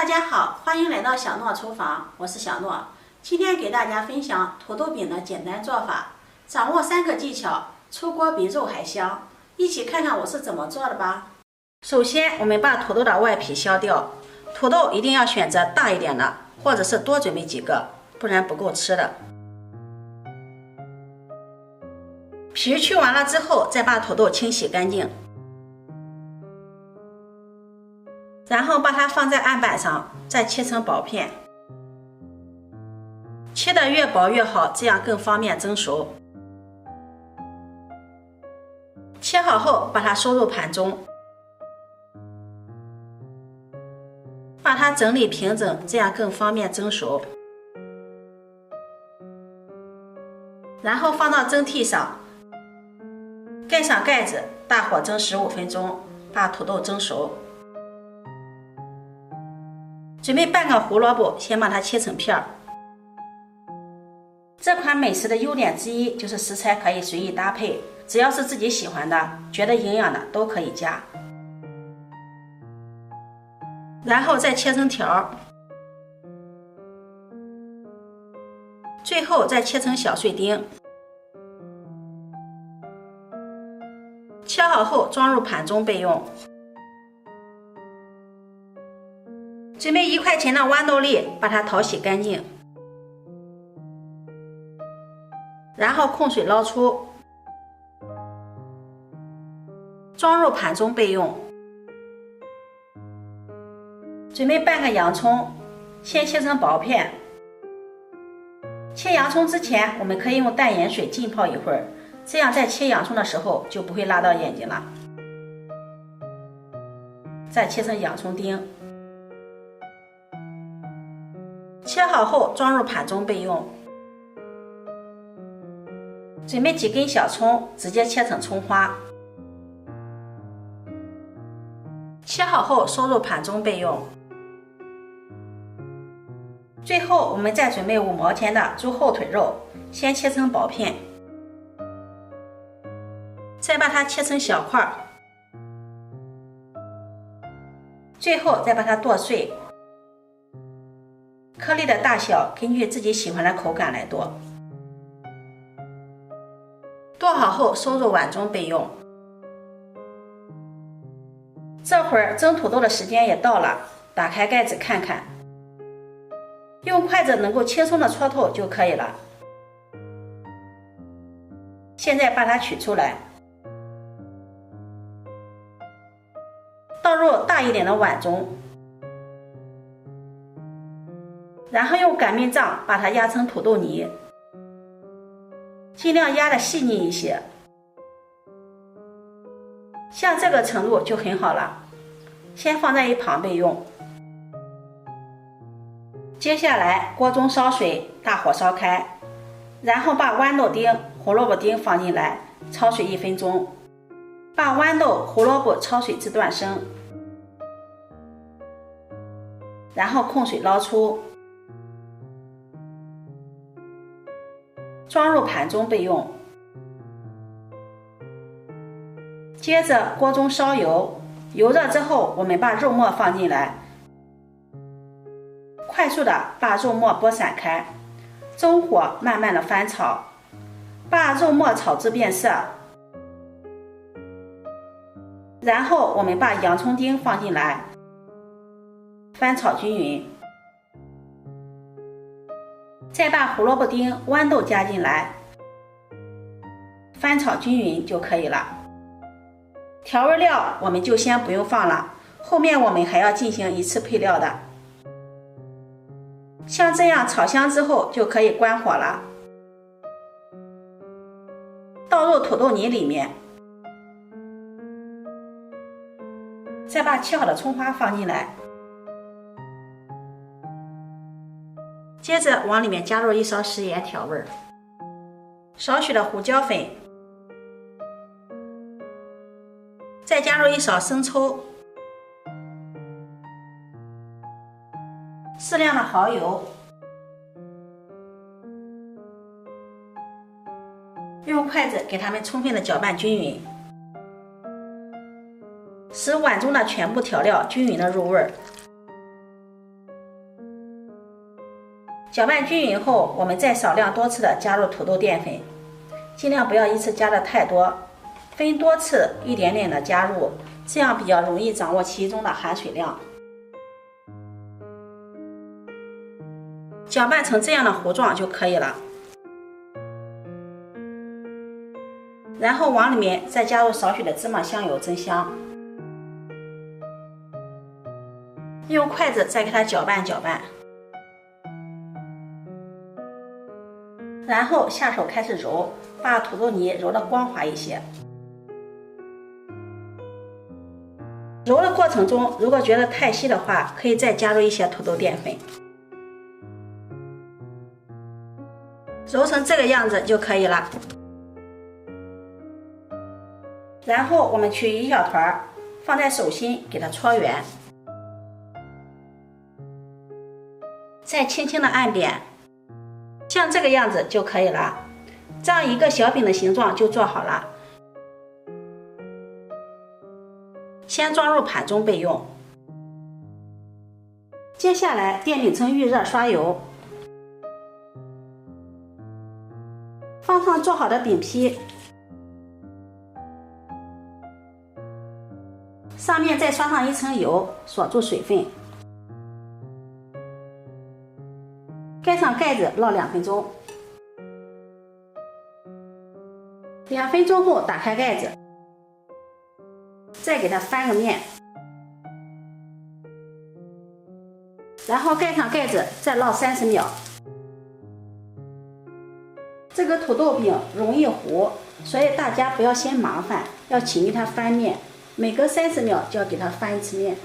家好，欢迎来到小诺厨房，我是小诺。今天给大家分享土豆饼的简单做法，掌握3个技巧，出锅比肉还香。一起看看我是怎么做的吧。首先，我们把土豆的外皮削掉，土豆一定要选择大一点的，或者是多准备几个，不然不够吃的。皮去完了之后，再把土豆清洗干净。然后把它放在案板上，再切成薄片，切得越薄越好，这样更方便蒸熟。切好后，把它收入盘中，把它整理平整，这样更方便蒸熟。然后放到蒸屉上，盖上盖子，大火蒸15分钟，把土豆蒸熟。准备半个胡萝卜，先把它切成片儿。这款美食的优点之一就是食材可以随意搭配，只要是自己喜欢的、觉得营养的都可以加。然后再切成条，最后再切成小碎丁。切好后装入盘中备用。准备1块钱的豌豆粒，把它淘洗干净，然后控水捞出，装入盘中备用。准备半个洋葱，先切成薄片。切洋葱之前，我们可以用淡盐水浸泡一会儿，这样在切洋葱的时候就不会辣到眼睛了。再切成洋葱丁。切好后装入盘中备用。准备几根小葱，直接切成葱花。切好后收入盘中备用。最后我们再准备5毛钱的猪后腿肉，先切成薄片，再把它切成小块，最后再把它剁碎。颗粒的大小根据自己喜欢的口感来剁。剁好后收入碗中备用。这会儿蒸土豆的时间也到了，打开盖子看看，用筷子能够轻松的戳透就可以了。现在把它取出来，倒入大一点的碗中。然后用擀面杖把它压成土豆泥，尽量压得细腻一些，像这个程度就很好了，先放在一旁备用。接下来锅中烧水，大火烧开，然后把豌豆丁、胡萝卜丁放进来，焯水1分钟，把豌豆、胡萝卜焯水至断生，然后控水捞出。装入盘中备用。接着锅中烧油，油热之后，我们把肉末放进来，快速的把肉末拨散开，中火慢慢的翻炒，把肉末炒至变色。然后我们把洋葱丁放进来，翻炒均匀。再把胡萝卜丁、豌豆加进来，翻炒均匀就可以了。调味料我们就先不用放了，后面我们还要进行一次配料的。像这样炒香之后就可以关火了。倒入土豆泥里面，再把切好的葱花放进来。接着往里面加入1勺食盐调味，少许的胡椒粉，再加入1勺生抽，适量的蚝油，用筷子给它们充分的搅拌均匀，使碗中的全部调料均匀的入味儿。搅拌均匀后，我们再少量多次的加入土豆淀粉，尽量不要一次加的太多，分多次一点点的加入，这样比较容易掌握其中的含水量。搅拌成这样的糊状就可以了。然后往里面再加入少许的芝麻香油增香，用筷子再给它搅拌搅拌，然后下手开始揉，把土豆泥揉得光滑一些。揉的过程中，如果觉得太稀的话，可以再加入一些土豆淀粉。揉成这个样子就可以了。然后我们取一小团，放在手心给它搓圆，再轻轻的按扁，像这个样子就可以了。这样一个小饼的形状就做好了。先装入盘中备用。接下来电饼铛预热刷油，放上做好的饼坯，上面再刷上一层油，锁住水分，盖上盖子烙2分钟。2分钟后打开盖子，再给它翻个面，然后盖上盖子再烙30秒。这个土豆饼容易糊，所以大家不要嫌麻烦，要勤于它翻面，每隔30秒就要给它翻一次面。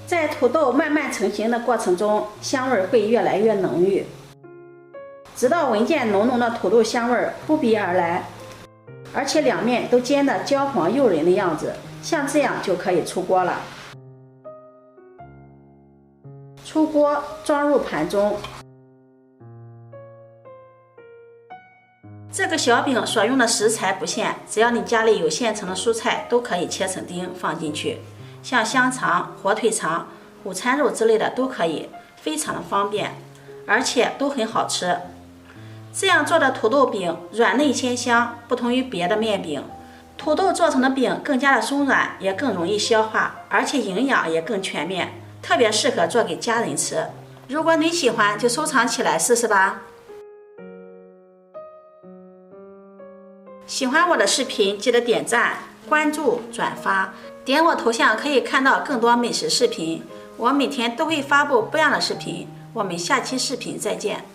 在土豆慢慢成型的过程中，香味会越来越浓郁，直到闻见浓浓的土豆香味扑鼻而来，而且两面都煎得焦黄诱人的样子，像这样就可以出锅了。出锅装入盘中。这个小饼所用的食材不限，只要你家里有现成的蔬菜，都可以切成丁放进去，像香肠、火腿肠、午餐肉之类的都可以，非常的方便，而且都很好吃。这样做的土豆饼软嫩鲜香，不同于别的面饼。土豆做成的饼更加的松软，也更容易消化，而且营养也更全面，特别适合做给家人吃。如果你喜欢，就收藏起来试试吧。喜欢我的视频，记得点赞、关注、转发，点我头像可以看到更多美食视频。我每天都会发布不一样的视频，我们下期视频再见。